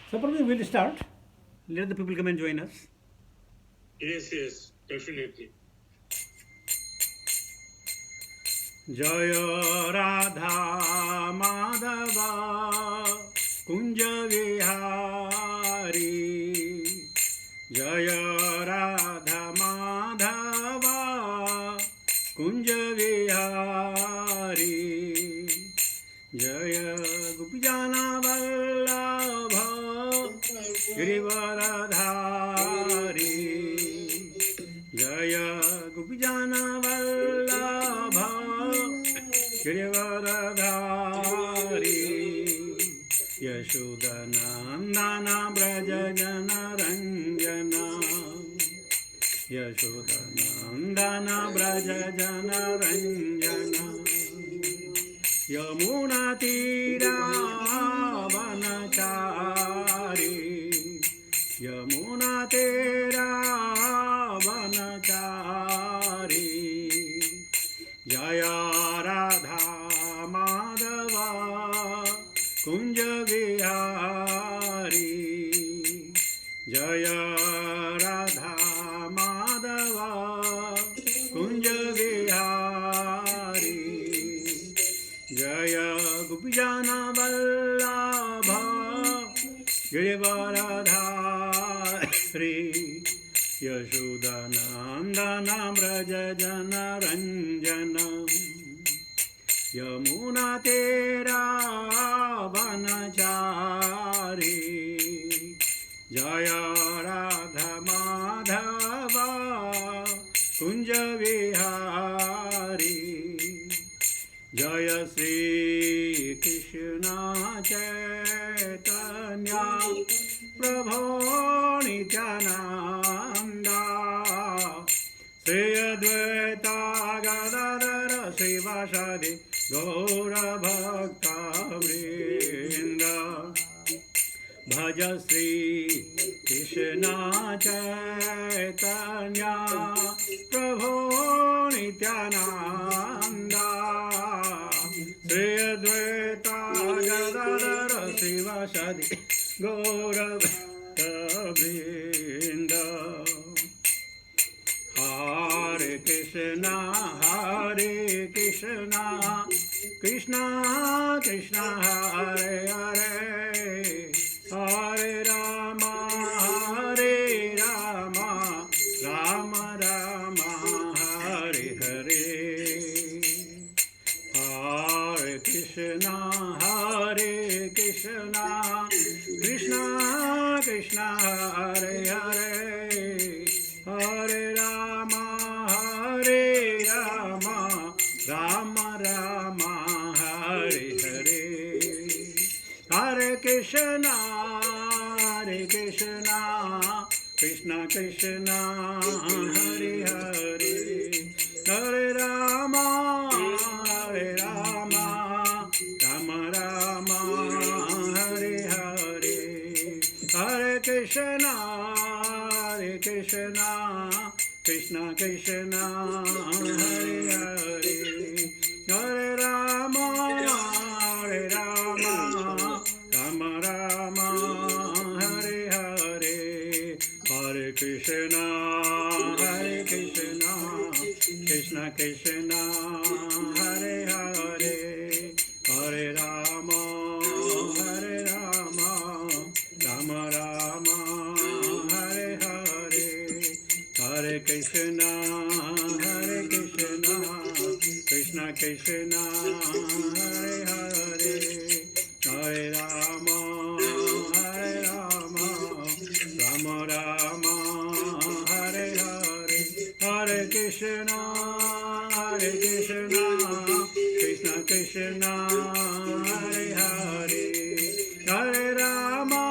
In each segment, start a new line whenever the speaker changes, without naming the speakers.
So probably we'll start. Let the people come and join us.
Yes, definitely.
Jaya Radha Madhava Kunja Vihari Jaya Radha Madhava Kunja Vihari Jaya Gopijana Vallabha Girivaradhari Jaya Gopijana Vallabha Girivaradhari Yashodanandana Braja Jana Ranjana Yashodanandana Braja Jana Ranjana Yamuna Tira Vanachari Yamuna Tira Vanachari Jaya Radha Madhava Kunja Vihari Jaya Radha Madhava Kunja Vihari Jaya Gopijana Vallabha Girivaradhari Yashodanandana Braja Jana Ranjana Yamuna Tera Vanachari Jaya Radha Madhava Kunja Vihari Jaya Sri Krishna Chaitanya Prabhu Nityananda Sri Advaita Gadadara Srivasadi Gaura Bhakta Vrinda Bhaja Sri Krishna Chaitanya Prabhu Nityananda Sri Advaita Gadadara Srivasadi Gaura Bhakta Vrinda Hare Krishna Krishna Krishna Hare Hare Hare Rama Rama Rama Hare Hare Hare Krishna Krishna Krishna Hare Hare Hare Rama Rama Rama Hare Hare Hare Krishna Krishna Krishna Hare Hare Hare Rama Rama Rama Hare Hare Hare Krishna Krishna Krishna Hare Hare Hare Rama Rama Rama Hare Hare Hare Krishna Krishna Krishna Hare Hare Hare Rama Rama Rama Hare Hare Hare Krishna Krishna Krishna Hare Hare Hare Rama Rama Rama Hare Hare Hare Krishna Krishna Krishna Hare Hare Hare Rama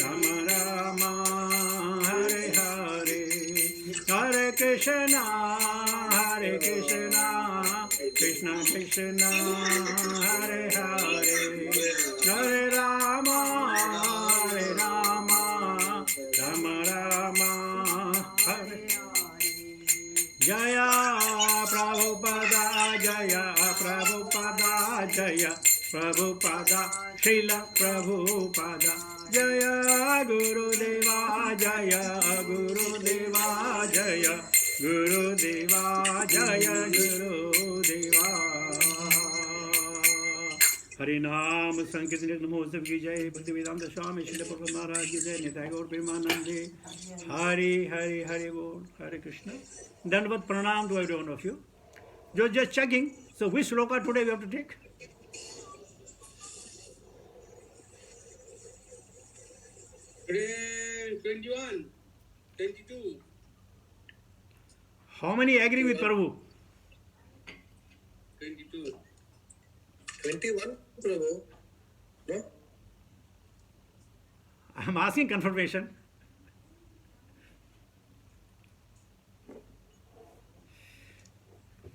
Rama Rama Hare Hare Hare Krishna Krishna Krishna Hare Hare Hare Rama Rama Rama Hare Jaya Prabhupada Jaya Prabhupada, Srila Prabhupada, Jaya Gurudeva, Jaya Gurudeva, Jaya Gurudeva, Jaya Gurudeva. हरिनाम संकीर्तन महोत्सव की जय, भक्ति वेदांत स्वामी श्रील प्रभुपाद महाराज की जय, निताय गौर प्रेमानंदे, हरि हरि हरि बोल, हरे Krishna. Dandavad pranam to every one of you. Just checking. So which sloka today we have to take?
Today 21, 22.
How many agree with Prabhu?
22.
21, Prabhu. No?
I am asking confirmation.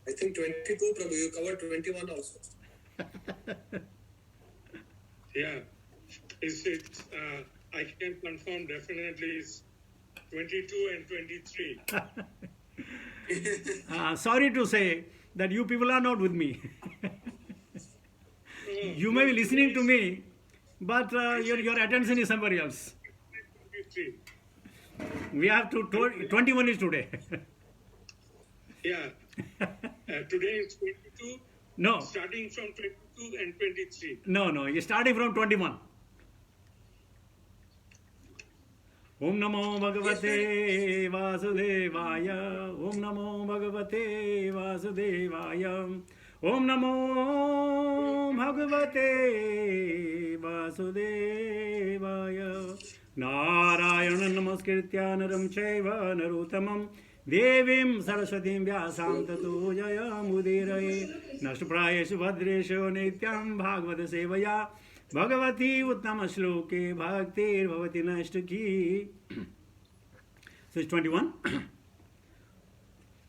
I think 22, Prabhu. You covered 21 also.
Yeah. Is it, I can confirm definitely it's 22 and 23.
Sorry to say that you people are not with me. You may be listening to me, but your attention is somewhere else.
23.
We have to, 21 is today.
Yeah. Today is 22.
No,
Starting from 22 and 23.
no, you're starting from 21. Om Namo Bhagavate Vasudevaya, Om Namo Bhagavate Vasudevaya, Om Namo Bhagavate Vasudevaya. Narayana Namaskritya Naram Chaiva Narottamam Devim Saraswatim Vyasam Tato Jayamudiraye Nashprayeshu Bhadreshu Nityam Bhagavata Sevaya Bhagavati Uttama Shloke Bhaktir Bhavati Nashtaki. So it's 21.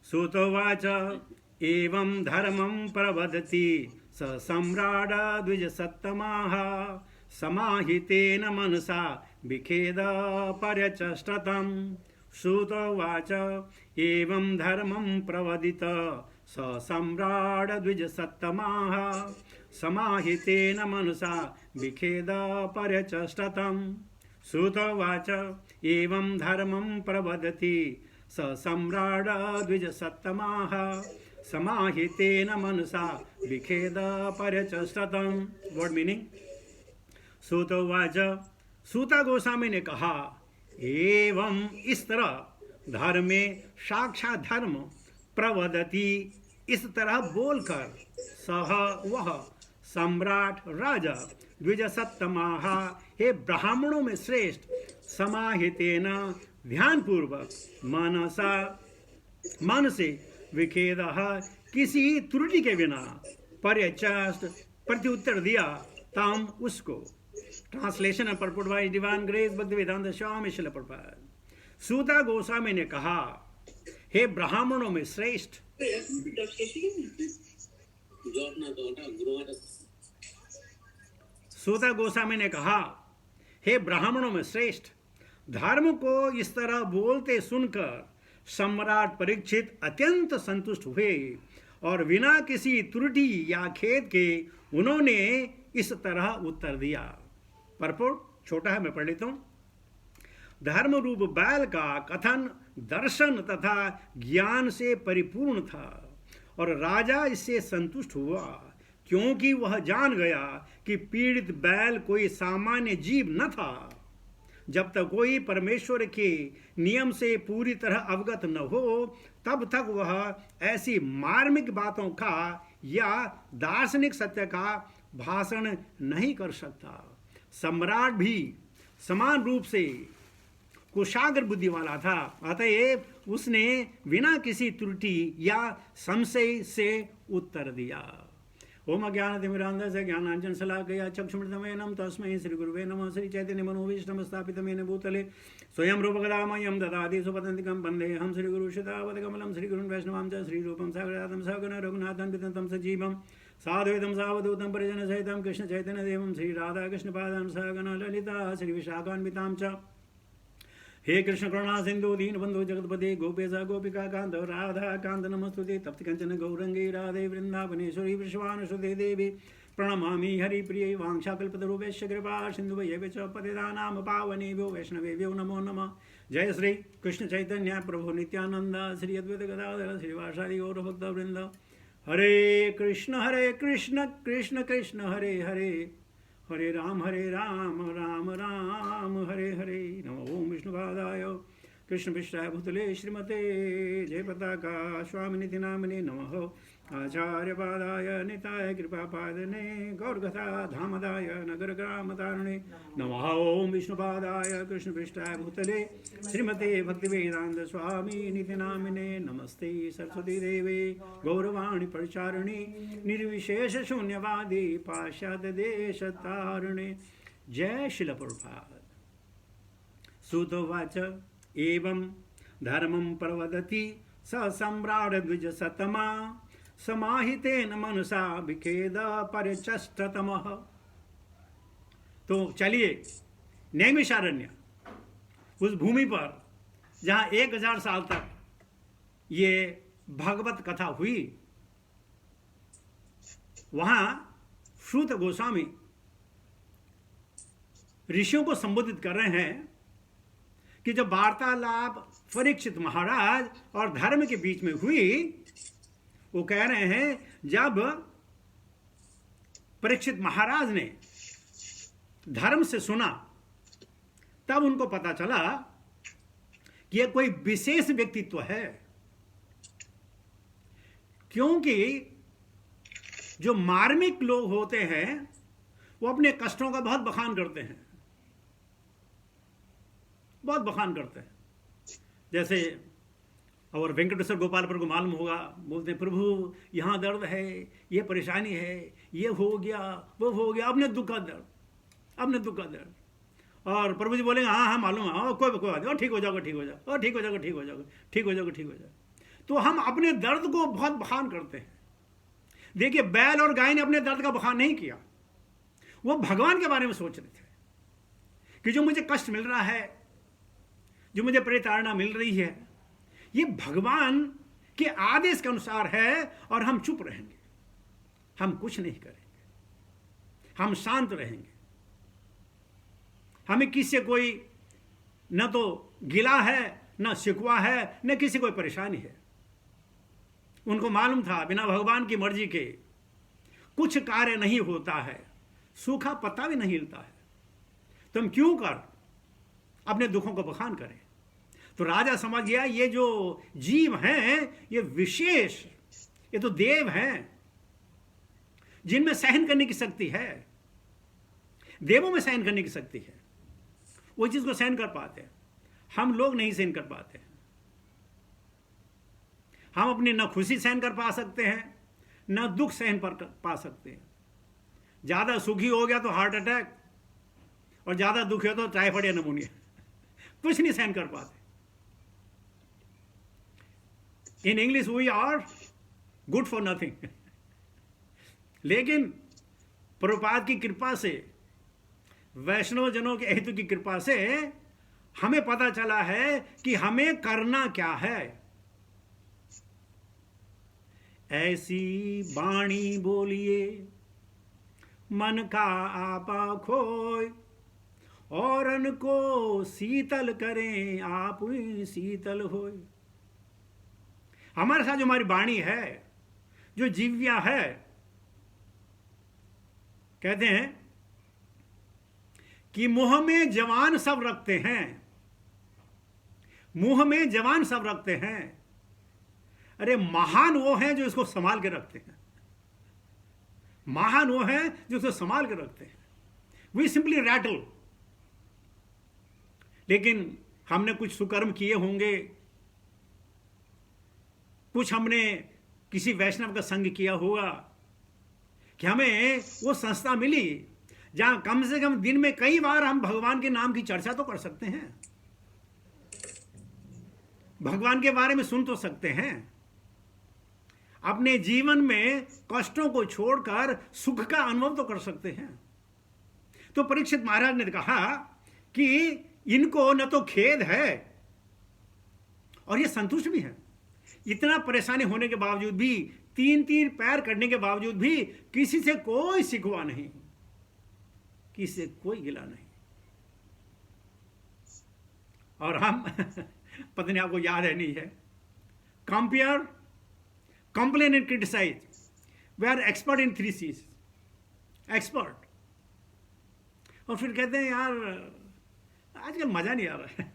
Sutovacha Evam Dharmam Pravadati Sa Samrada Dvija Sattamaha Samahitena Manasa Vikheda Paryachashtatam. Sutovacha Evam Dharmam Pravadita Sa Samrada Dvija Sattamaha Samahitena Manasa Vikheda Paryachashtatam. Sutovacha Evam Dharmam Pravadati Sa Samrada Dvija Sattamaha Samahitena Manasa Vikheda Paryachashtatam. What meaning? Sutovacha, सूता गोस्वामी ने कहा, एवं इस तरह धर्म में साक्षात धर्म प्रवदति, इस तरह बोलकर सह वह सम्राट राजा द्विजसत्तमाः, हे ब्राह्मणों में श्रेष्ठ, समाहितेन ध्यानपूर्वक मनसा मन से विखेदः किसी त्रुटि के बिना पर्यचाष्ट प्रत्युत्तर दिया तम उसको. Translation and purport by divine grace Bhaktivedanta Swami Srila Prabhupada. Suta Goswami ने कहा, हे ब्राह्मणों में श्रेष्ठ. सूता गोस्वामी ने कहा, हे ब्राह्मणों में श्रेष्ठ, धर्म को इस तरह बोलते सुनकर सम्राट परीक्षित अत्यंत संतुष्ट हुए और बिना किसी त्रुटि या खेद के उन्होंने इस तरह उत्तर दिया. परपोर्ट छोटा है, मैं पढ़ लेता हूं. धर्म रूप बैल का कथन दर्शन तथा ज्ञान से परिपूर्ण था और राजा इससे संतुष्ट हुआ, क्योंकि वह जान गया कि पीड़ित बैल कोई सामान्य जीव न था. जब तक कोई परमेश्वर के नियम से पूरी तरह अवगत न हो, तब तक वह ऐसी मार्मिक बातों का या दार्शनिक सत्य का भाषण नहीं कर सकता. सम्राट भी समान रूप से कुशाग्र बुद्धि वाला था, अतएव उसने बिना किसी त्रुटि या संशय से उत्तर दिया. ओम अज्ञानतिमिरान्धस्य ज्ञानाञ्जन शलाकया चक्षुमृतमेनं तस्मै श्रीगुरुवे नमः. श्री चैतन्य मनोभीष्टं स्थापितमेन भूतले स्वयं रूपकदामयं ददाति सुपदन्तिकं वन्देऽहं श्रीगुरुश्रितावतकमलं श्रीगुरुन् वैष्णवां च श्रीरूपं सागरातं सगण रघुनाथं विततं सजीवं साद्वैतं सावधूतं परिजनसहितं कृष्ण चैतन्यदेवं श्रीराधाकृष्णपादां सगण ललिता श्रीविशाखान्वितां च. हे कृष्ण करुणा सिंधु दीनबंधु जगतपते गोपेश गोपिका कांत राधा कांत नमस्तुते. तप्त कंचन गौरंगी राधे वृंदावनेश्वरी विश्वानुसुते देवी प्रणमामि हरिप्रिय वाञ्छाकल्पतरुभ्यश्च कृपा सिन्धुभ्यश्च पतितानां पावनेभ्यो वैष्णवेभ्यो नमो नमः। जय श्री कृष्ण चैतन्य प्रभु नित्यानंद श्री अद्वैत गदाधर श्रीवासादि गौर भक्तवृंद। हरे कृष्ण कृष्ण कृष्ण हरे हरे, हरे राम राम राम हरे हरे। नमो ओम विष्णुपादाय कृष्ण पृष्ठाय भूतले श्रीमते जय पताका स्वामिनिधि नामिने नमः। आचार्यपादाय निताय कृपापादने गौरकथा धामदाय नगर ग्राम तारणे नमः। ओम विष्णुपादाय कृष्ण पृष्ठाय भूतले श्रीमते भक्तिवेदांत स्वामी निधि नामिने नमस्ते सरस्वती देवे गौरवाणी परिचारिणे निर्विशेष शून्यवादी पाश्चात्य देश तारिणे। जय शिल प्रभुपाद। सुतोवाच एवं धर्मं प्रवदति स सम्राट द्विज सतमा समाहितेन मनसा विखेद परिचष्टतमः। तो चलिए नैमिषारण्य, उस भूमि पर जहाँ 1000 साल तक ये भागवत कथा हुई, वहाँ श्रुत गोस्वामी ऋषियों को संबोधित कर रहे हैं कि जब वार्तालाप परीक्षित महाराज और धर्म के बीच में हुई, वो कह रहे हैं जब परीक्षित महाराज ने धर्म से सुना तब उनको पता चला कि यह कोई विशेष व्यक्तित्व है, क्योंकि जो मार्मिक लोग होते हैं वो अपने कष्टों का बहुत बखान करते हैं, बहुत बखान करते हैं। जैसे और वेंकटेश्वर गोपाल पर को मालूम होगा, बोलते हैं प्रभु यहाँ दर्द है, ये परेशानी है, ये हो गया वो हो गया, अपने दुख का दर्द, अपने दुख का दर्द। और प्रभु जी बोलेंगे हाँ हाँ मालूम है, कोई बात नहीं, ठीक हो जाओगे, ठीक हो जाओ, और ठीक हो जाओगे, ठीक हो जाओगे, ठीक हो जाओगे, ठीक हो जाओगे। तो हम अपने दर्द को बहुत बखान करते हैं। देखिए बैल और गाय ने अपने दर्द का बखान नहीं किया, वो भगवान के बारे में सोच रहे थे कि जो मुझे कष्ट मिल रहा है, जो मुझे प्रताड़ना मिल रही है, ये भगवान के आदेश के अनुसार है, और हम चुप रहेंगे, हम कुछ नहीं करेंगे, हम शांत रहेंगे। हमें किसी से कोई न तो गिला है, न शिकवा है, न किसी कोई परेशानी है। उनको मालूम था बिना भगवान की मर्जी के कुछ कार्य नहीं होता है, सूखा पत्ता भी नहीं हिलता है, तो हम क्यों कर अपने दुखों को बखान करें। तो राजा समझ गया ये जो जीव हैं ये विशेष, ये तो देव हैं जिनमें सहन करने की शक्ति है, देवों में सहन करने की शक्ति है, वो चीज को सहन कर पाते हैं, हम लोग नहीं सहन कर पाते। हम अपनी न खुशी सहन कर पा सकते हैं, न दुख सहन कर पा सकते हैं। ज्यादा सुखी हो गया तो हार्ट अटैक, और ज्यादा दुखी हो तो टाइफाइड या निमोनिया, कुछ नहीं सहन कर पाते। In English we are good for nothing. लेकिन प्रभुपाद की कृपा से, वैष्णव जनों के हेतु की कृपा से हमें पता चला है कि हमें करना क्या है। ऐसी वाणी बोलिए मन का आपा खोय, औरन को शीतल करें आप ही शीतल होय। हमारे साथ जो हमारी वाणी है, जो जीव्या है, कहते हैं कि मुंह में जवान सब रखते हैं, मुंह में जवान सब रखते हैं। अरे महान वो हैं जो इसको संभाल के रखते हैं, महान वो हैं जो इसको संभाल के रखते हैं। We simply rattle. लेकिन हमने कुछ सुकर्म किए होंगे, कुछ हमने किसी वैष्णव का संग किया होगा कि हमें वो संस्था मिली जहां कम से कम दिन में कई बार हम भगवान के नाम की चर्चा तो कर सकते हैं, भगवान के बारे में सुन तो सकते हैं, अपने जीवन में कष्टों को छोड़कर सुख का अनुभव तो कर सकते हैं। तो परीक्षित महाराज ने कहा कि इनको न तो खेद है और ये संतुष्ट भी है। इतना परेशानी होने के बावजूद भी तीन तीन पैर करने के बावजूद भी किसी से कोई शिकवा नहीं, किसी से कोई गिला नहीं। और हम पता नहीं आपको याद है नहीं है, compare, complain and criticise, we are expert in 3 C's, expert. और फिर कहते हैं यार आजकल मजा नहीं आ रहा है।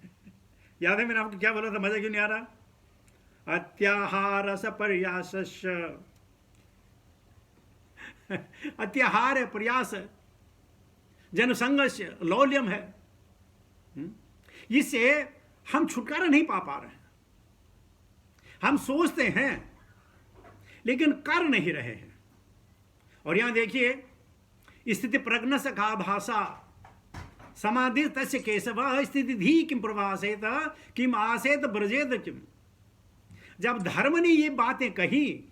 याद है मैंने आपको क्या बोला था, मजा क्यों नहीं आ रहा? अत्याहार सपर्यास, अत्याहार है, प्रयास है, जनसंघर्ष, लौल्यम है। इससे हम छुटकारा नहीं पा रहे हैं। हम सोचते हैं लेकिन कर नहीं रहे हैं। और यहां देखिए, स्थिति प्रज्ञस का भाषा समाधि तस्य केशव स्थिति धी किम प्रभासेत किम आसेत ब्रजेत किम। जब धर्म ने ये बातें कही,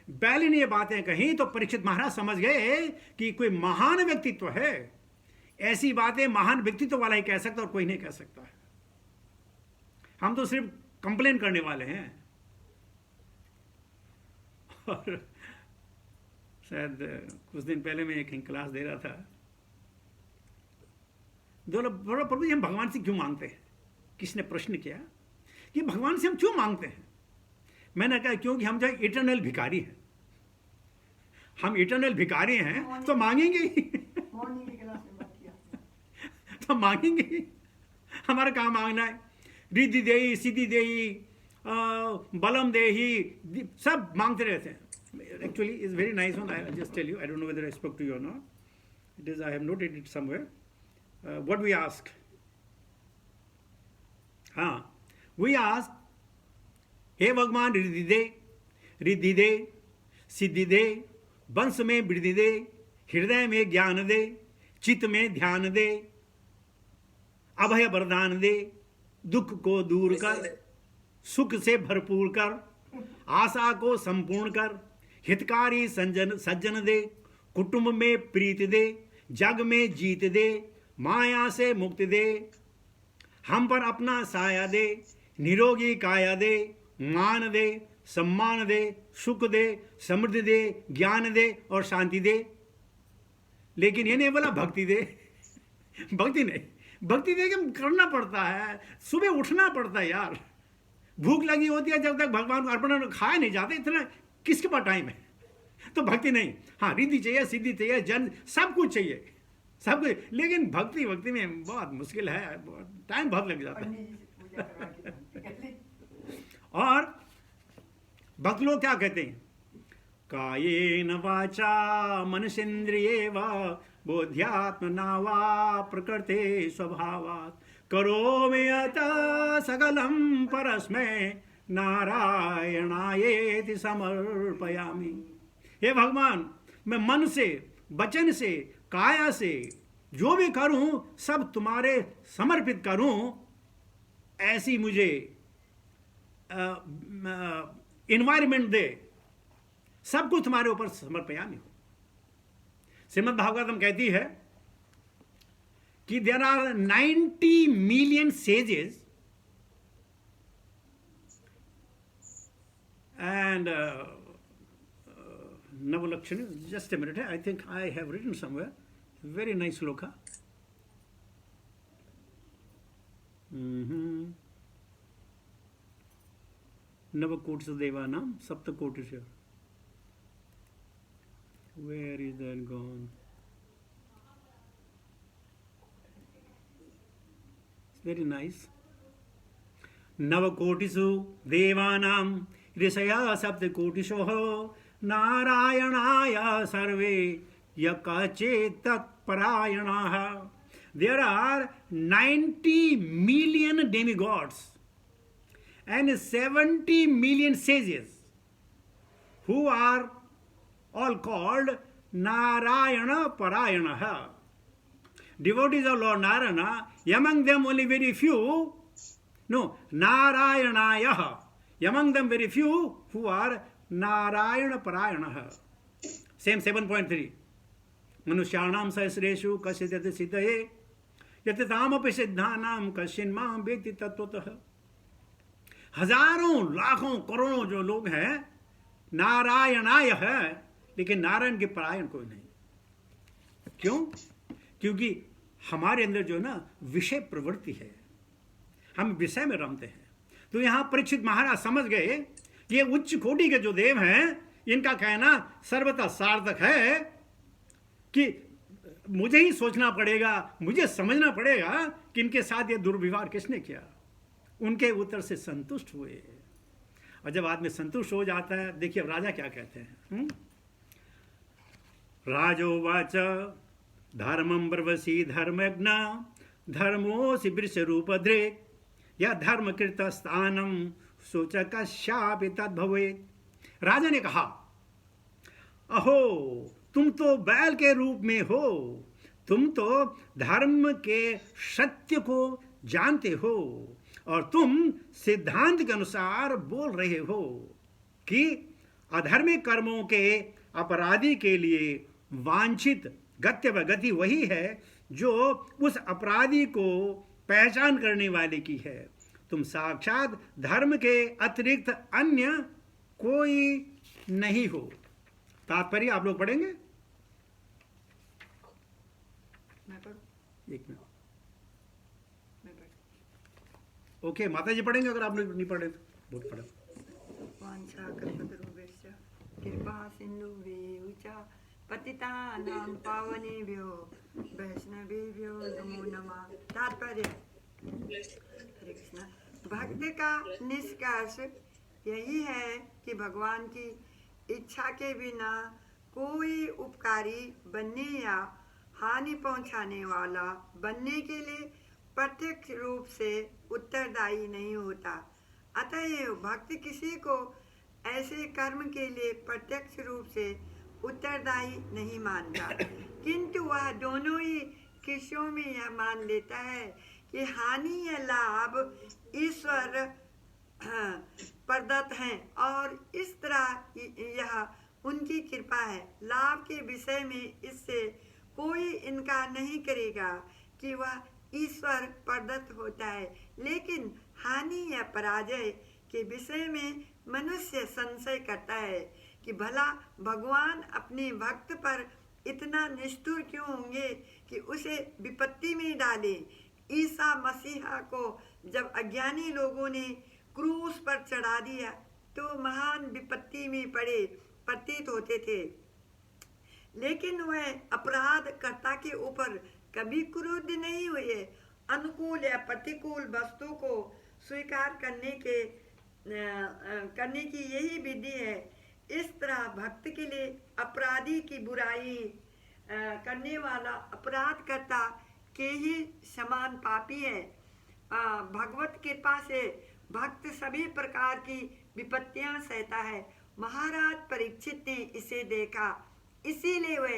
बैल ने ये बातें कही, तो परीक्षित महाराज समझ गए कि कोई महान व्यक्तित्व है। ऐसी बातें महान व्यक्तित्व वाला ही कह सकता और कोई नहीं कह सकता है। हम तो सिर्फ कंप्लेन करने वाले हैं। और शायद कुछ दिन पहले मैं एक क्लास दे रहा था, दो लोग बोला, प्रभु जी हम भगवान से क्यों मांगते हैं? किसने प्रश्न किया कि भगवान से हम क्यों मांगते हैं? मैंने कहा क्योंकि हम जो इटर्नल भिखारी हैं। हम इटर्नल भिखारी हैं तो मांगेंगे ही। तो मांगेंगे ही। हमारा काम मांगना है। रिद्धि देही, सिद्धि देही, बलम देही, सब मांगते रहते हैं। Actually, it's very nice one. I'll just tell you. I don't know whether I spoke to you or not. It is, I have noted it somewhere. What we ask? We ask, हे भगवान रिद्धि दे, सिद्धि दे, वंश में वृद्धि दे, हृदय में ज्ञान दे, चित्त में ध्यान दे, अभय वरदान दे, दुख को दूर कर, सुख से भरपूर कर, आशा को संपूर्ण कर, हितकारी सज्जन दे, कुटुंब में प्रीति दे, जग में जीत दे, माया से मुक्ति दे, हम पर अपना साया दे, निरोगी काया दे, मान दे, सम्मान दे, सुख दे, समृद्धि दे, ज्ञान दे और शांति दे। लेकिन ये नहीं बोला भक्ति दे। भक्ति नहीं, भक्ति दे के करना पड़ता है, सुबह उठना पड़ता है यार। भूख लगी होती है, जब तक भगवान को अर्पण खाया नहीं जाता, इतना किसके पास टाइम है? तो भक्ति नहीं। हाँ, रिद्धि चाहिए, सिद्धि चाहिए, जन सब कुछ चाहिए, सब कुछ। लेकिन भक्ति में बहुत मुश्किल है, टाइम बहुत लग जाता है। और भक्त लोग क्या कहते हैं? कायेन वाचा मनसेन्द्रियेवा बोध्यात्मना वा प्रकृते स्वभावात् करोमि अतः सकलं परस्मै नारायणायेति समर्पयामि। हे भगवान, मैं मन से, वचन से, काया से जो भी करूं सब तुम्हारे समर्पित करूं, ऐसी मुझे इन्वायरमेंट दे, सब कुछ तुम्हारे ऊपर समर्पयामि हो। श्रीमद् भागवतम कहती है कि there are 90 million sages and Navalakshmi, just a minute, I think I have written somewhere, very nice sloka. Navakotis Devanam, Saptakotis here. Where is that gone? It's very nice. Navakotisu Devanam ऋषया सप्तकोटिशो नारायणाय सर्वे यकचेत तत्परायणाः। There are 90 million demigods and 70 million sages who are all called Narayana Parayanah. Devotees of Lord Narayana, among them only very few, Narayanayah. Among them very few who are Narayana Parayanah. Same 7.3. Manusyanam sahasreshu kasyadati siddhaye yatitamapi siddhanam kasyinmam vyekti tattvatah. हजारों लाखों करोड़ों जो लोग हैं नारायणाय है, लेकिन नारायण के परायण कोई नहीं। क्यों? क्योंकि हमारे अंदर जो ना विषय प्रवृत्ति है, हम विषय में रमते हैं। तो यहां परीक्षित महाराज समझ गए ये उच्च कोटि के जो देव हैं, इनका कहना सर्वथा सार्थक है कि मुझे ही सोचना पड़ेगा, मुझे समझना पड़ेगा कि इनके साथ ये दुर्व्यवहार किसने किया। उनके उत्तर से संतुष्ट हुए। और जब आदमी संतुष्ट हो जाता है, देखिए अब राजा क्या कहते हैं। राजोवाच धर्मं ब्रवसि धर्मज्ञ धर्मोऽसि वृषरूपधृक् या धर्मकृत स्थानम सूचकस्यापि तद्भवेत्। राजा ने कहा, अहो तुम तो बैल के रूप में हो, तुम तो धर्म के सत्य को जानते हो और तुम सिद्धांत के अनुसार बोल रहे हो कि अधर्मी कर्मों के अपराधी के लिए वांछित गत्यव गति वही है जो उस अपराधी को पहचान करने वाले की है। तुम साक्षात धर्म के अतिरिक्त अन्य कोई नहीं हो। तात्पर्य आप लोग पढ़ेंगे? एक मिनट। ओके, माता जी पढ़ेंगे, अगर आप लोग नहीं पढ़े तो बहुत पढ़े।
वाञ्छा कल्पतरुभ्यश्च कृपा सिन्धुभ्येव च पतितानां पावनेभ्यो वैष्णवेभ्यो नमो नमः। तात्पर्य, हरे कृष्णा। भक्त का निष्कर्ष यही है कि भगवान की इच्छा के बिना कोई उपकारी बनने या हानि पहुंचाने वाला बनने के लिए प्रत्यक्ष रूप से उत्तरदायी नहीं होता। अतएव भक्त किसी को ऐसे कर्म के लिए प्रत्यक्ष रूप से उत्तरदायी नहीं मानता, किंतु वह दोनों ही किस्सों में यह मान लेता है कि हानि या लाभ ईश्वर प्रदत्त हैं और इस तरह यह उनकी कृपा है। लाभ के विषय में इससे कोई इनकार नहीं करेगा कि वह ईश्वर प्रदत्त होता है, लेकिन हानि या पराजय के विषय में मनुष्य संशय करता है कि भला भगवान अपने भक्त पर इतना निष्ठुर क्यों होंगे कि उसे विपत्ति में डाले। ईसा मसीहा को जब अज्ञानी लोगों ने क्रूस पर चढ़ा दिया तो महान विपत्ति में पड़े प्रतीत होते थे, लेकिन वह अपराध कर्ता के ऊपर कभी क्रुद्ध नहीं हुए। अनुकूल या प्रतिकूल वस्तु को स्वीकार करने की यही विधि है। इस तरह भक्त के लिए अपराधी की बुराई करने वाला अपराध करता के ही समान पापी है। भगवत कृपा से भक्त सभी प्रकार की विपत्तियां सहता है। महाराज परीक्षित ने इसे देखा, इसीलिए वे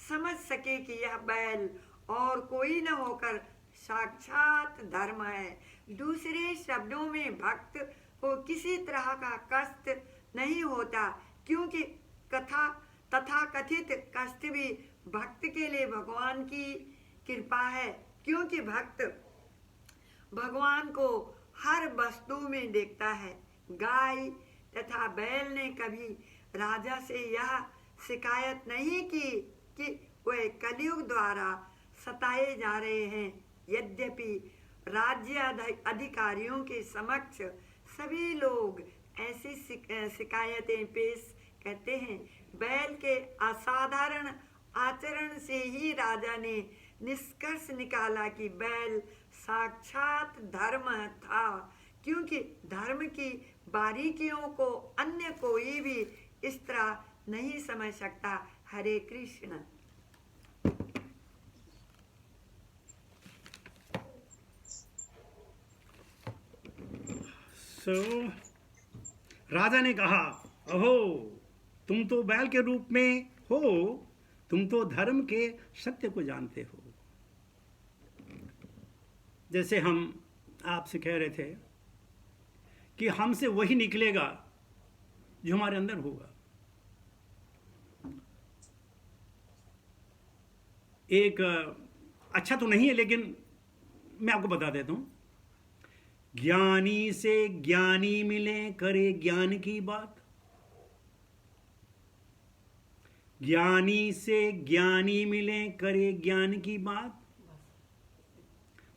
समझ सके कि यह बैल और कोई न होकर साक्षात धर्म है। दूसरे शब्दों में भक्त को किसी तरह का कष्ट नहीं होता, क्योंकि तथाकथित कष्ट भी भक्त के लिए भगवान की कृपा है, क्योंकि भक्त भगवान को हर वस्तु में देखता है। गाय तथा बैल ने कभी राजा से यह शिकायत नहीं की कि वे कलयुग द्वारा सताए जा रहे हैं। यद्यपि राज्य अधिकारियों के समक्ष सभी लोग ऐसी शिकायतें पेश करते हैं। बैल के असाधारण आचरण से ही राजा ने निष्कर्ष निकाला कि बैल साक्षात धर्म था, क्योंकि धर्म की बारीकियों को अन्य कोई भी इस तरह नहीं समझ सकता। हरे कृष्ण।
राजा ने कहा, अहो तुम तो बैल के रूप में हो, तुम तो धर्म के सत्य को जानते हो। जैसे हम आपसे कह रहे थे कि हमसे वही निकलेगा जो हमारे अंदर होगा। एक अच्छा तो नहीं है, लेकिन मैं आपको बता देता हूं। ज्ञानी से ज्ञानी मिले, करे ज्ञान की बात। ज्ञानी से ज्ञानी मिले, करे ज्ञान की बात।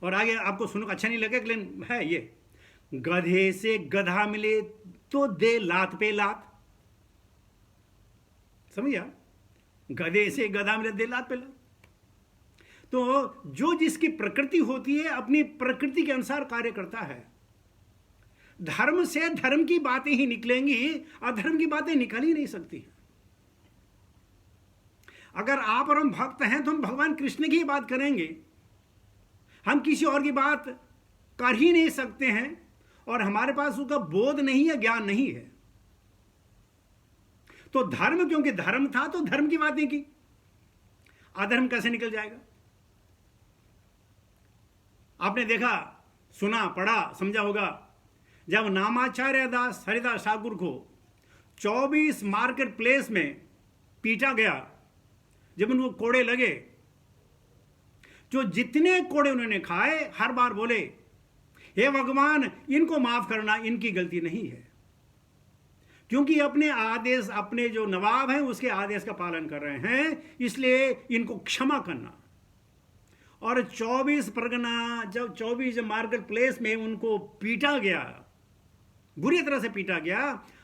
और आगे आपको सुनो अच्छा नहीं लगे, लेकिन है ये, गधे से गधा मिले तो दे लात पे लात। समझिए, गधे से गधा मिले दे लात पे लात। तो जो जिसकी प्रकृति होती है अपनी प्रकृति के अनुसार कार्य करता है। धर्म से धर्म की बातें ही निकलेंगी, अधर्म की बातें निकल ही नहीं सकती। अगर आप और हम भक्त हैं तो हम भगवान कृष्ण की बात करेंगे, हम किसी और की बात कर ही नहीं सकते हैं, और हमारे पास उसका बोध नहीं है, ज्ञान नहीं है। तो धर्म, क्योंकि धर्म था तो धर्म की बातें की, अधर्म कैसे निकल जाएगा? आपने देखा, सुना, पढ़ा, समझा होगा, जब नामाचार्य दास हरिदास ठाकुर को 24 मार्केट प्लेस में पीटा गया, जब उनको कोड़े लगे, जो जितने कोड़े उन्होंने खाए हर बार बोले, हे भगवान इनको माफ करना, इनकी गलती नहीं है, क्योंकि अपने आदेश, अपने जो नवाब हैं उसके आदेश का पालन कर रहे हैं, इसलिए इनको क्षमा करना। और 24 परगना, जब 24 मार्केट प्लेस में उनको पीटा गया, बुरी तरह से पीटा गया,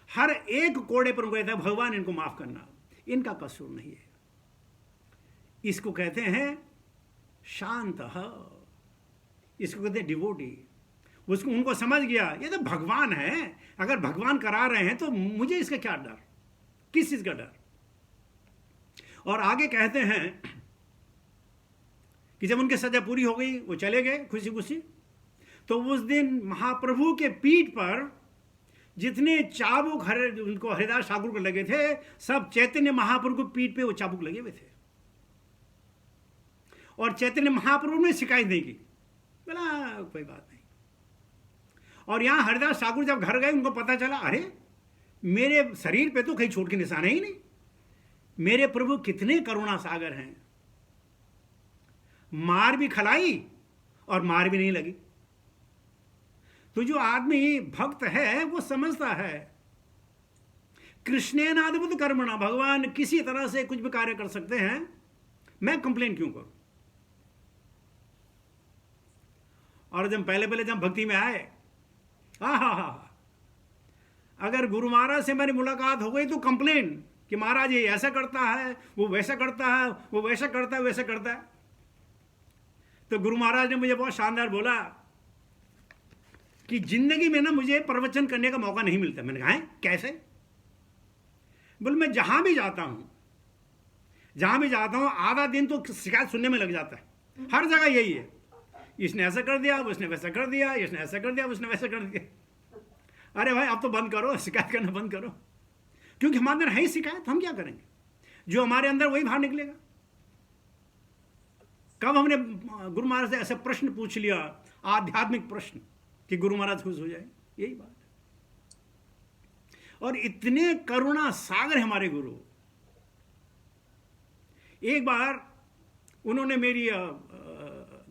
हर एक कोड़े पर उनको कहता है भगवान इनको माफ करना, इनका कसूर नहीं है। इसको कहते हैं शांत, इसको कहते हैं डिवोटी। उसको, उनको समझ गया ये तो भगवान है, अगर भगवान करा रहे हैं तो मुझे इसका क्या डर, किस चीज का डर। और आगे कहते हैं कि जब उनकी सजा पूरी हो गई, वो चले गए खुशी खुशी, तो उस दिन महाप्रभु के पीठ पर जितने चाबुक उनको हरिदास ठाकुर को लगे थे, सब चैतन्य महाप्रभु को पीठ पे वो चाबुक लगे हुए थे। और चैतन्य महाप्रभु ने शिकायत नहीं की, बोला कोई बात नहीं। और यहां हरिदास ठाकुर जब घर गए, उनको पता चला अरे मेरे शरीर पे तो कहीं चोट के निशान ही नहीं, मेरे प्रभु कितने करुणा सागर हैं, मार भी खलाई और मार भी नहीं लगी। तो जो आदमी भक्त है वो समझता है कृष्णेनादिभूत कर्मणा, भगवान किसी तरह से कुछ भी कार्य कर सकते हैं, मैं कंप्लेन क्यों करूं। और जब पहले जब भक्ति में आए, अगर गुरु महाराज से मेरी मुलाकात हो गई तो कंप्लेन कि महाराज ये ऐसा करता है, वो वैसा करता है, वो वैसा करता है, वैसा करता है। तो गुरु महाराज ने मुझे बहुत शानदार बोला कि जिंदगी में ना मुझे प्रवचन करने का मौका नहीं मिलता। मैंने कहा कैसे? बोले मैं जहां भी जाता हूं आधा दिन तो शिकायत सुनने में लग जाता है, हर जगह यही है, इसने ऐसा कर दिया, उसने वैसा कर दिया, इसने ऐसा कर दिया, उसने वैसा कर दिया। अरे भाई अब तो बंद करो, शिकायत करना बंद करो, क्योंकि हमारे अंदर है ही शिकायत, हम क्या करेंगे? जो हमारे अंदर वही बाहर निकलेगा। कब हमने गुरु महाराज से ऐसा प्रश्न पूछ लिया, आध्यात्मिक प्रश्न, कि गुरु महाराज खुश हो जाए? यही बात है। और इतने करुणा सागर है हमारे गुरु। एक बार उन्होंने मेरी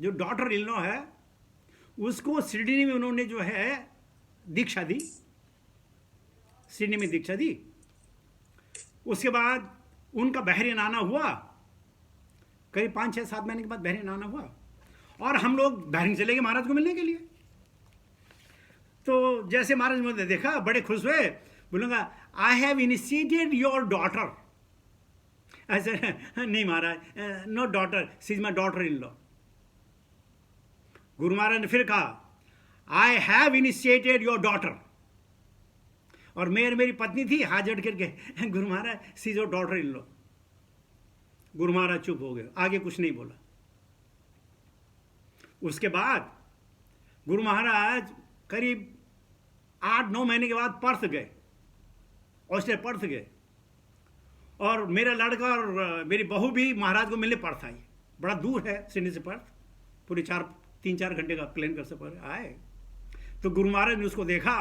जो डॉटर इन लॉ है उसको सिडनी में उन्होंने जो है दीक्षा दी, सिडनी में दीक्षा दी। उसके बाद उनका बहरीन आना हुआ, करीब 5-6-7 महीने के बाद बहरीन आना हुआ, और हम लोग बहरीन चले गए महाराज को मिलने के लिए। तो जैसे महाराज मुझे देखा बड़े खुश हुए, बोलूँगा I have initiated your daughter. ऐसे नहीं Maharaj, no daughter, she is my daughter in law. Guru Maharaj ने फिर कहा I have initiated your daughter, और मेरी पत्नी थी, हाथ जोड़ करके Guru Maharaj she is your daughter in law. Guru Maharaj चुप हो गए, आगे कुछ नहीं बोला। उसके बाद गुरु महाराज करीब 8-9 महीने के बाद पर्थ गए, ऑस्ट्रेलिया पर्थ गए, और मेरा लड़का और मेरी बहू भी महाराज को मिलने पर्थ आई। बड़ा दूर है सिडनी से पर्थ, पूरी 3-4 घंटे का प्लेन कर सफर आए। तो गुरु महाराज ने उसको देखा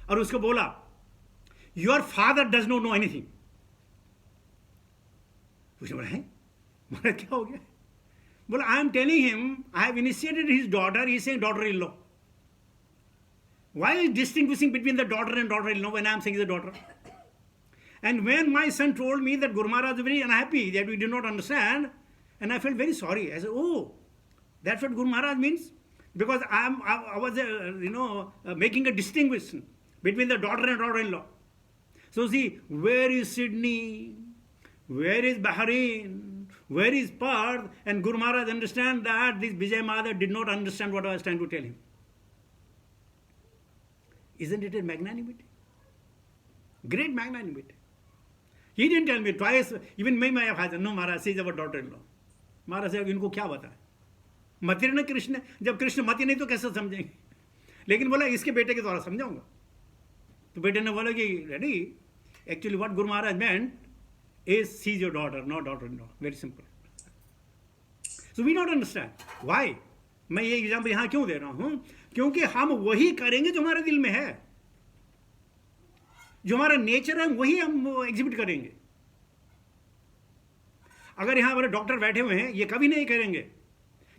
और उसको बोला your father does not know anything. पूछे बोला है महाराज क्या हो गया? बोला I am telling him I have initiated his daughter, he is saying daughter in law. Why is distinguishing between the daughter and daughter-in-law when I am saying the daughter? And when my son told me that Guru Maharaj was very unhappy that we did not understand, and I felt very sorry. I said, oh, that's what Guru Maharaj means? Because I was, making a distinction between the daughter and daughter-in-law. So see, where is Sydney? Where is Bahrain? Where is Perth? And Guru Maharaj understand that this Vijay Madhav did not understand what I was trying to tell him. Isn't it a magnanimity? Great magnanimity. He didn't tell me twice, even my father, no Maharaj, she is our daughter-in-law. Maharaj said, इनको क्या बताए? मति न कृष्ण, जब कृष्ण मति नहीं तो कैसे समझेंगे? लेकिन बोला इसके बेटे के द्वारा समझाऊंगा. तो बेटे ने बोला कि ready, actually what Guru Maharaj meant is she is your daughter, not daughter-in-law. Very simple. So we don't understand. Why? मैं ये एग्जाम्पल यहाँ क्यों दे रहा हूँ? क्योंकि हम वही करेंगे जो हमारे दिल में है, जो हमारा नेचर है वही हम एग्जिबिट करेंगे. अगर यहाँ हमारे डॉक्टर बैठे हुए हैं, ये कभी नहीं करेंगे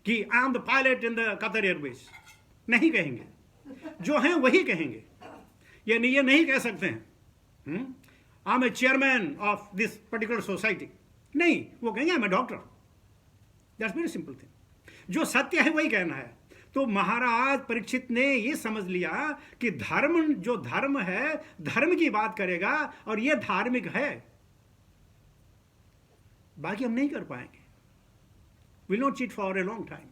कि I am the pilot in the Qatar Airways, नहीं कहेंगे. जो हैं वही कहेंगे. ये नहीं कह सकते हैं I am a chairman of this particular society, नहीं, वो कहेंगे I am a doctor. That's very simple thing. जो सत्य है वही कहना है. तो महाराज परीक्षित ने ये समझ लिया कि धर्म जो धर्म है, धर्म की बात करेगा और ये धार्मिक है, बाकी हम नहीं कर पाएंगे. Will not cheat for a long time.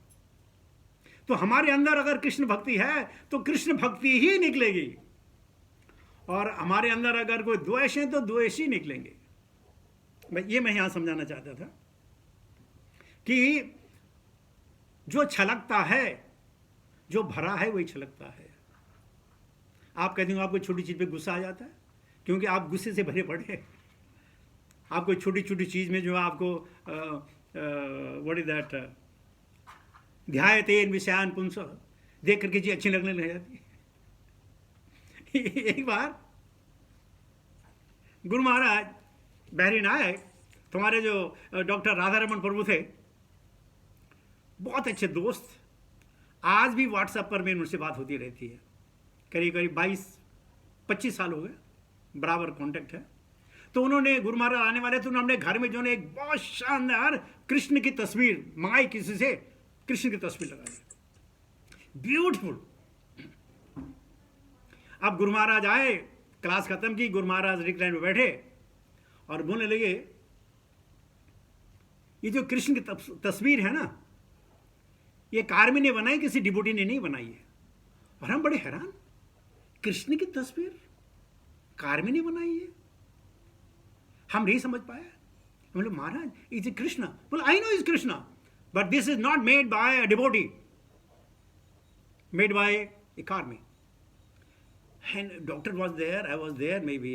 तो हमारे अंदर अगर कृष्ण भक्ति है तो कृष्ण भक्ति ही निकलेगी, और हमारे अंदर अगर कोई द्वेष है तो द्वेष ही निकलेंगे. मैं यहां समझाना चाहता था कि जो छलकता है, जो भरा है वही छलकता है. आप कहते हो आपको छोटी चीज पे गुस्सा आ जाता है क्योंकि आप गुस्से से भरे पड़े हैं. आपको छोटी छोटी चीज में जो आपको व्हाट इज दैट, ध्यायते विषयान पुंस, देख करके चीज अच्छी लगने लग जाती है. एक बार गुरु महाराज बहरीन आए. तुम्हारे जो डॉक्टर राधारमण प्रभु थे, बहुत अच्छे दोस्त, आज भी व्हाट्सएप पर मेरी उनसे बात होती रहती है. करीब करीब 22-25 साल हो गए, बराबर कांटेक्ट है. तो उन्होंने, गुरु महाराज आने वाले थे, उन्होंने घर में जो है एक बहुत शानदार कृष्ण की तस्वीर मंगाई, किसी से कृष्ण की तस्वीर लगाई, ब्यूटीफुल. अब गुरु महाराज आए, क्लास खत्म की, गुरु महाराज रिक्लाइन में बैठे और बोलने लगे, ये जो कृष्ण की तस्वीर है ना, ये कारमी ने बनाई, किसी डिबोटी ने नहीं बनाई है. और हम बड़े हैरान, कृष्ण की तस्वीर कारमी ने बनाई है, हम नहीं समझ पाए. बोले महाराज इज ए कृष्णा. बोले I know is Krishna, but this is not made by a डिबोटी, made by a karmi. And doctor was there, I was there, maybe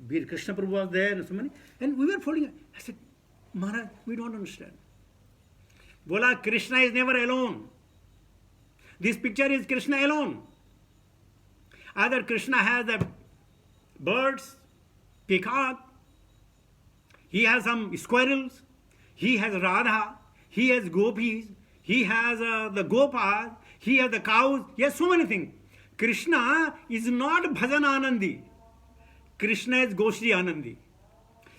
Veer Krishna Prabhu was there, and so many, and we were following. I said, Maharaj, we don't understand. Bola, Krishna is never alone. This picture is Krishna alone. Either Krishna has the birds, peacock, he has some squirrels, he has Radha, he has gopis, he has the gopas, he has the cows, he has so many things. Krishna is not Bhajan Anandi. Krishna is Goshti Anandi.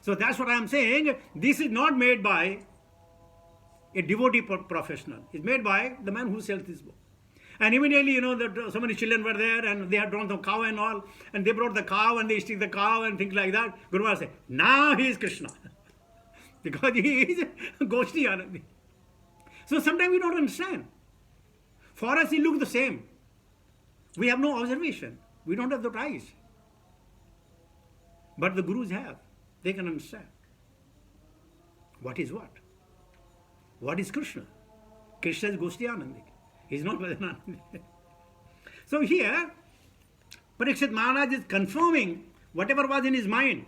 So that's what I am saying. This is not made by a devotee professional. It's made by the man who sells this book. And immediately, that so many children were there and they had drawn the cow and all. And they brought the cow and they stick the cow and things like that. Guru Maharaj said, now he is Krishna. Because he is Goshti Anandi. So sometimes we don't understand. For us, he looks the same. We have no observation. We don't have the eyes. But the Gurus have. They can understand. What is what? What is Krishna? Krishna is Goshti Anandi. He is not Vajananandi. So here, Parikshit Maharaj is confirming whatever was in his mind.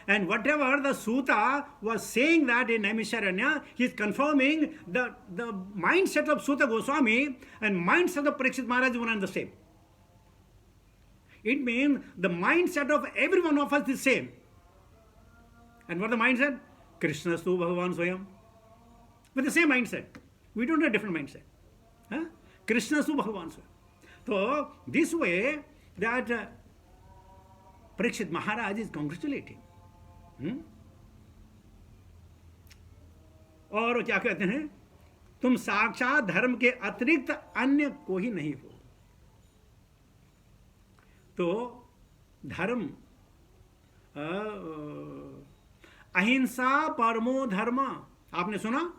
And whatever the Suta was saying that in Naimisharanya, he is confirming the mindset of Suta Goswami and mindset of Parikshit Maharaj is one and the same. It means the mindset of every one of us is same. And what the mindset? Krishna Stu Bhagavan Swayam. With the same mindset. We don't have different mindset. Huh? Krishna Stu Bhagavan Swayam. So, this way that Parikshit Maharaj is congratulating. और क्या कहते हैं, तुम साक्षात धर्म के अतिरिक्त अन्य कोई नहीं हो। तो धर्म अहिंसा परमो धर्म, आपने सुना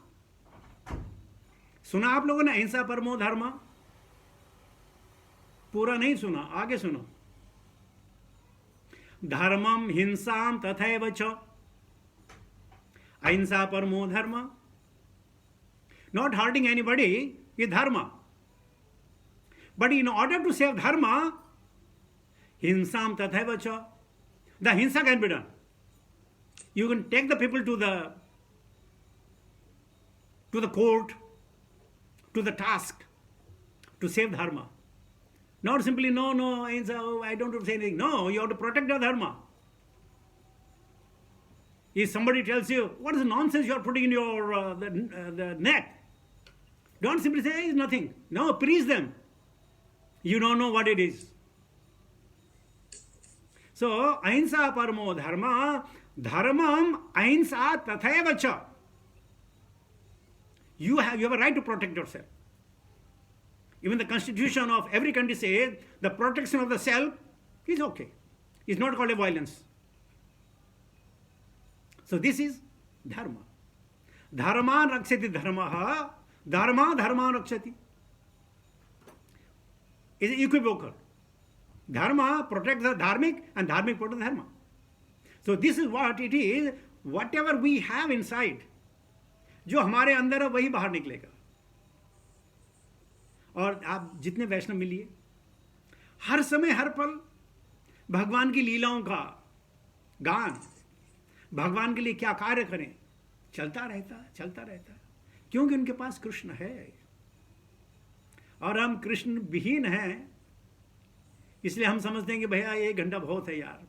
आप लोगों ने अहिंसा परमो धर्म? पूरा नहीं सुना, आगे सुनो। धर्मम हिंसाम तथैव च, अहिंसा परमो धर्म। Not hurting anybody is dharma. But in order to save dharma, hinsam tathaiva cha, the hinsa can be done. You can take the people to the court, to the task, to save dharma. Not simply, no, ahimsa, I don't have to say anything. No, you have to protect your dharma. If somebody tells you, what is the nonsense you are putting in your the neck? Don't simply say, it's nothing. No, preach them. You don't know what it is. So, ahimsa paramo dharma, dharmam ahimsa tathaiva cha. You have a right to protect yourself. Even the constitution of every country says the protection of the self is okay. It's not called a violence. So this is dharma. Dharma rakshati dharmaha, dharma dharma rakshati. Is equivocal. Dharma protects the dharmic and dharmic protects the dharma. So this is what it is. Whatever we have inside, जो हमारे अंदर है वही बाहर निकलेगा। और आप जितने वैष्णव मिलिए, हर समय हर पल भगवान की लीलाओं का गान, भगवान के लिए क्या कार्य करें, चलता रहता, क्योंकि उनके पास कृष्ण है और हम कृष्ण विहीन हैं। इसलिए हम समझते हैं कि भैया 1 घंटा बहुत है यार,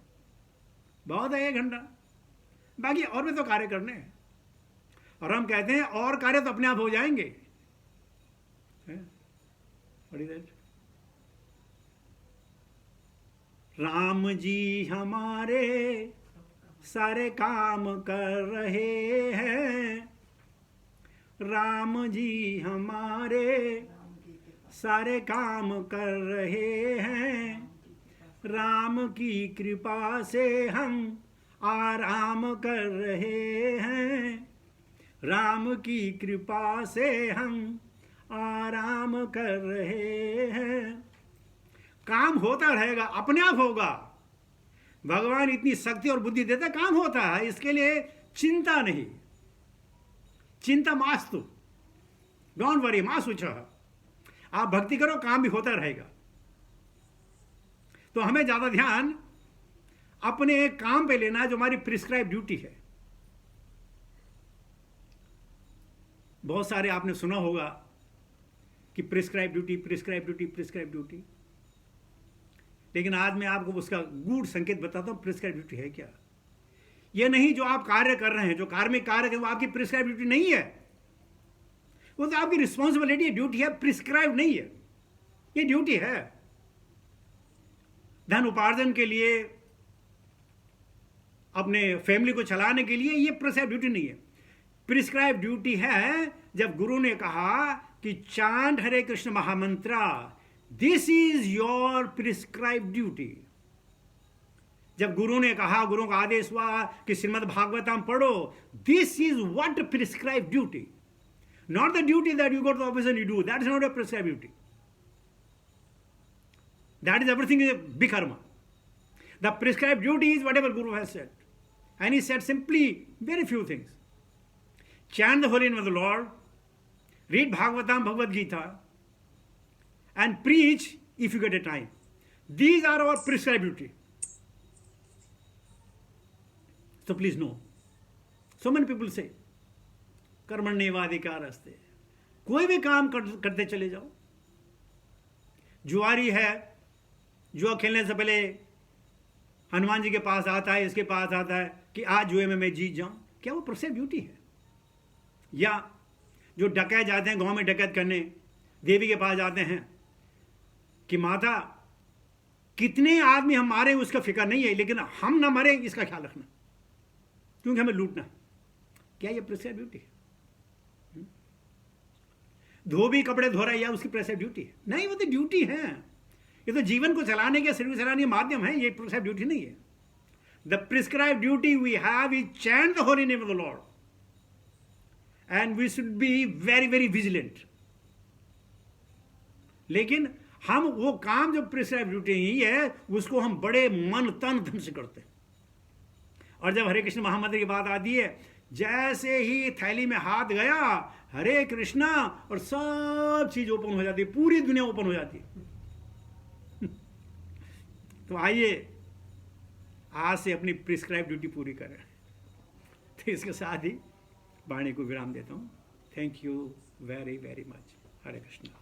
बहुत है 1 घंटा, बाकी और भी तो कार्य करने हैं। और हम कहते हैं और कार्य तो अपने आप हो जाएंगे। राम जी हमारे सारे काम कर रहे हैं, राम जी हमारे सारे काम कर रहे हैं, राम की कृपा से हम आराम कर रहे हैं, राम की कृपा से हम आराम कर रहे हैं। काम होता रहेगा, अपने आप होगा। भगवान इतनी शक्ति और बुद्धि देता, काम होता है, इसके लिए चिंता नहीं। चिंता मास्तु, डोंट वरी, मा शुच। आप भक्ति करो, काम भी होता रहेगा। तो हमें ज्यादा ध्यान अपने काम पे लेना है, जो हमारी प्रिस्क्राइब ड्यूटी है। बहुत सारे आपने सुना होगा कि प्रिस्क्राइब ड्यूटी, लेकिन आज मैं आपको उसका गूढ़ संकेत बताता हूं। प्रिस्क्राइब ड्यूटी है क्या? यह नहीं जो आप कार्य कर रहे हैं, जो कार्मिक कार्य है, वो आपकी प्रिस्क्राइब ड्यूटी नहीं है। वो तो आपकी रिस्पॉन्सिबिलिटी है, ड्यूटी है, प्रिस्क्राइब नहीं है। ये ड्यूटी है। धन उपार्जन के लिए, अपने फैमिली को चलाने के लिए, ये प्रिस्क्राइब ड्यूटी नहीं है। प्रिस्क्राइब ड्यूटी है जब गुरु ने कहा कि chant Hare Krishna mahamantra, this is your prescribe duty. जब गुरु ने कहा, गुरु का आदेश हुआ कि श्रीमद् भागवतम पढ़ो, this is what prescribe duty, not the duty that you go to the office and you do, that is not a prescribe duty, that is everything is a big karma. The prescribe duty is whatever guru has said, and he said simply very few things. Chant the holy name of the Lord, read Bhagavatam, Bhagavad Gita, and preach if you get a time. These are our prescribed duty. So please know. So many people say, कर्मण्येवाधिकारस्ते, कोई भी काम करते चले जाओ। जुआरी है, जुआ खेलने से पहले हनुमान जी के पास आता है, इसके पास आता है कि आज जुए में मैं जीत जाऊं, क्या वो प्रिस्क्राइब ड्यूटी है? या जो डकैत जाते हैं गांव में डकैत करने, देवी के पास जाते हैं कि माता कितने आदमी हम मारे उसका फिक्र नहीं है, लेकिन हम ना मरे इसका ख्याल रखना, क्योंकि हमें लूटना। क्या ये प्रिस्क्राइब ड्यूटी है? धोबी कपड़े धो रहा है, या उसकी प्रिस्क्राइब ड्यूटी है? नहीं, वो तो ड्यूटी है। ये तो जीवन को चलाने के, शरीर चलाने के माध्यम है, ये प्रिस्क्राइब ड्यूटी नहीं है। The prescribe duty we have is chant the holy name of the Lord, and we should be very very vigilant. लेकिन हम वो काम जो प्रिस्क्राइब ड्यूटी ही है, उसको हम बड़े मन तन धन से करते हैं। और जब हरे कृष्ण महामंत्र की बात आती है, जैसे ही थैली में हाथ गया, हरे कृष्णा, और सब चीज ओपन हो जाती है, पूरी दुनिया ओपन हो जाती है। तो आइए आज से अपनी प्रिस्क्राइब ड्यूटी पूरी करें। तो इसके साथ ही वाणी को विराम देता हूं। Thank you very very much. Hare Krishna.